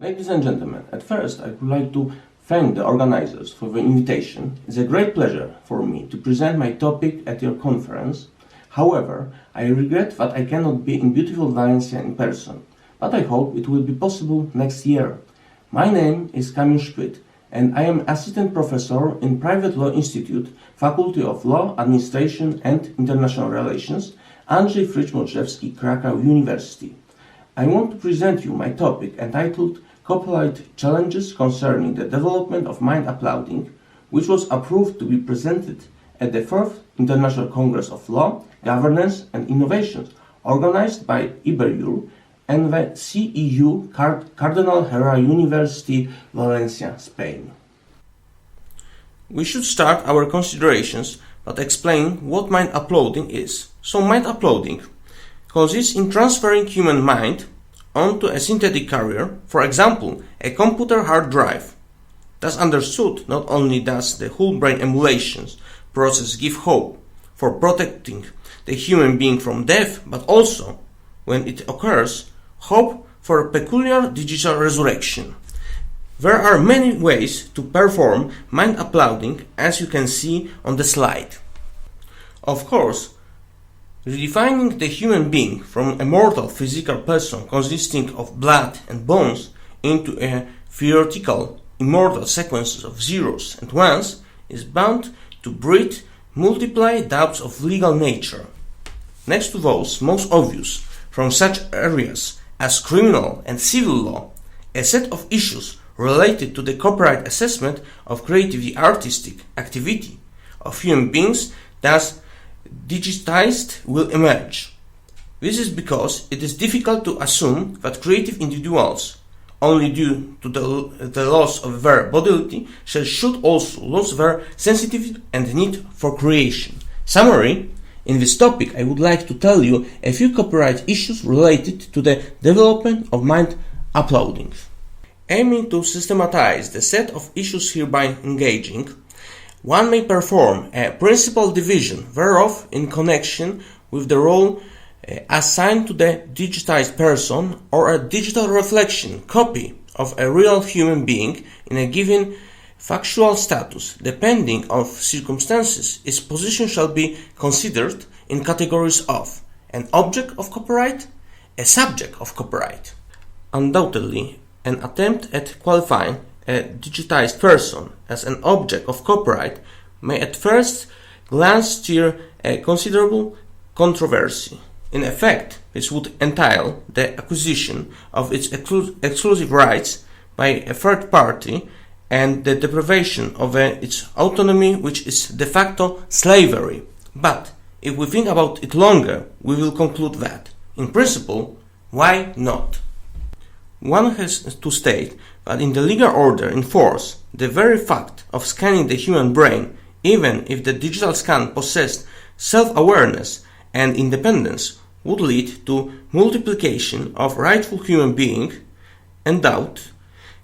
Ladies and gentlemen, at first I would like to thank the organizers for the invitation. It's a great pleasure for me to present my topic at your conference. However, I regret that I cannot be in beautiful Valencia in person, but I hope it will be possible next year. My name is Kamil Szpyt, and I am Assistant Professor in Private Law Institute, Faculty of Law, Administration and International Relations, Andrzej Frycz-Modrzewski, Krakow University. I want to present you my topic entitled Copyright Challenges Concerning the Development of Mind Uploading, which was approved to be presented at the 4th International Congress of Law, Governance and Innovation, organized by IBEROJUR and the CEU Cardenal Herrera University, Valencia, Spain. We should start our considerations but explain what mind uploading is. So mind uploading consists in transferring human mind onto a synthetic carrier, for example, a computer hard drive. Thus understood, not only does the whole brain emulations process give hope for protecting the human being from death, but also, when it occurs, hope for a peculiar digital resurrection. There are many ways to perform mind uploading, as you can see on the slide. Of course, redefining the human being from a mortal physical person consisting of blood and bones into a theoretical immortal sequence of zeros and ones is bound to breed multiply doubts of legal nature. Next to those most obvious from such areas as criminal and civil law, a set of issues related to the copyright assessment of creatively artistic activity of human beings thus digitized will emerge. This is because it is difficult to assume that creative individuals, only due to the loss of their bodily, should also lose their sensitivity and need for creation. Summary: in this topic I would like to tell you a few copyright issues related to the development of mind uploading. Aiming to systematize the set of issues hereby engaging, one may perform a principal division thereof in connection with the role assigned to the digitized person or a digital reflection copy of a real human being in a given factual status. Depending on circumstances, its position shall be considered in categories of an object of copyright, a subject of copyright. Undoubtedly, an attempt at qualifying a digitized person as an object of copyright may at first glance stir a considerable controversy. In effect, this would entail the acquisition of its exclusive rights by a third party and the deprivation of its autonomy, which is de facto slavery. But if we think about it longer, we will conclude that, in principle, why not? One has to state that in the legal order in force, the very fact of scanning the human brain, even if the digital scan possessed self-awareness and independence, would lead to multiplication of rightful human being endowed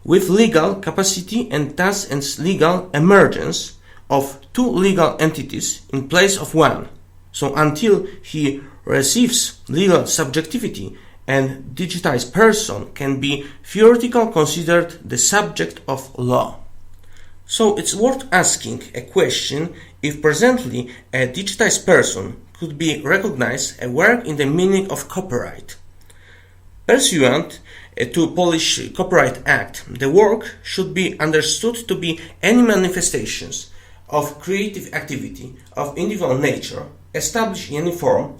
with legal capacity and thus its legal emergence of two legal entities in place of one. So until he receives legal subjectivity, and digitized person can be theoretically considered the subject of law. So it's worth asking a question if presently a digitized person could be recognized a work in the meaning of copyright. Pursuant to Polish Copyright Act, the work should be understood to be any manifestations of creative activity of individual nature established in any form,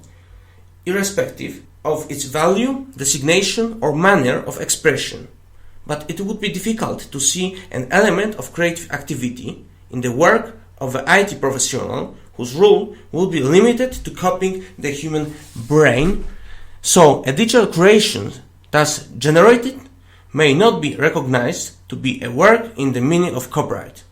irrespective of its value, designation, or manner of expression. But it would be difficult to see an element of creative activity in the work of an IT professional whose role would be limited to copying the human brain. So a digital creation thus generated may not be recognized to be a work in the meaning of copyright.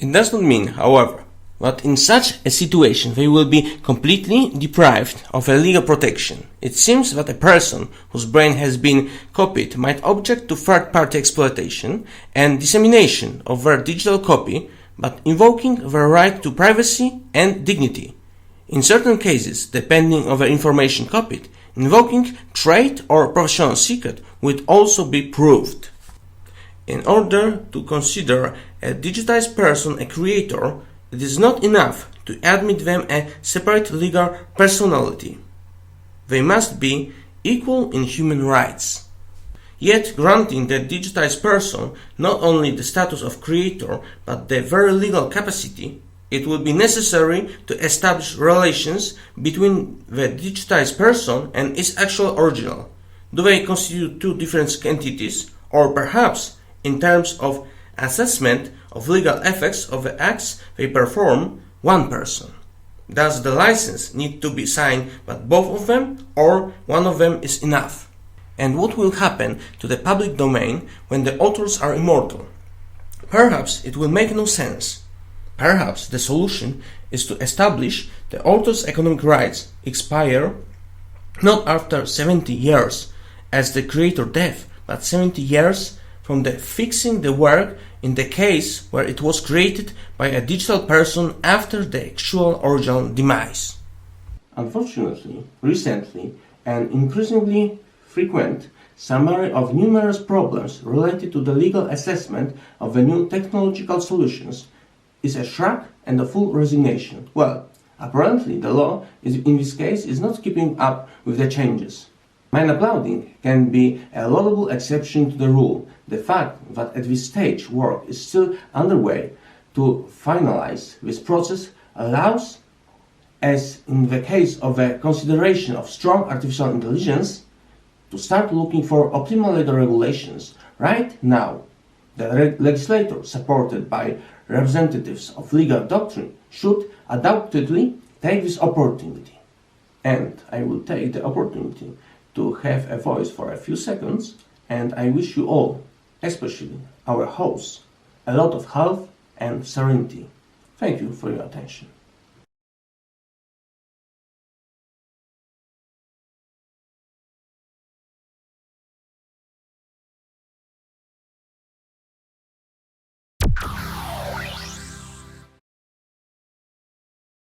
It does not mean, however, that in such a situation they will be completely deprived of a legal protection. It seems that a person whose brain has been copied might object to third-party exploitation and dissemination of their digital copy, but invoking their right to privacy and dignity. In certain cases, depending on the information copied, invoking trade or professional secret would also be proved. In order to consider a digitized person a creator, it is not enough to admit them a separate legal personality. They must be equal in human rights. Yet, granting the digitized person not only the status of creator but the very legal capacity, it would be necessary to establish relations between the digitized person and its actual original. Do they constitute two different entities, or perhaps, in terms of assessment of legal effects of the acts they perform, one person? Does the license need to be signed by both of them, or one of them is enough? And what will happen to the public domain when the authors are immortal? Perhaps it will make no sense. Perhaps the solution is to establish the author's economic rights expire not after 70 years as the creator death, but 70 years from the fixing the work in the case where it was created by a digital person after the actual original demise. Unfortunately, recently, an increasingly frequent summary of numerous problems related to the legal assessment of the new technological solutions is a shrug and a full resignation. Well, apparently the law in this case is not keeping up with the changes. Mine applauding can be a laudable exception to the rule. The fact that at this stage work is still underway to finalize this process allows, as in the case of the consideration of strong artificial intelligence, to start looking for optimal legal regulations. Right now, the legislator, supported by representatives of legal doctrine, should undoubtedly take this opportunity. And I will take the opportunity to have a voice for a few seconds, and I wish you all, especially our hosts, a lot of health and serenity. Thank you for your attention.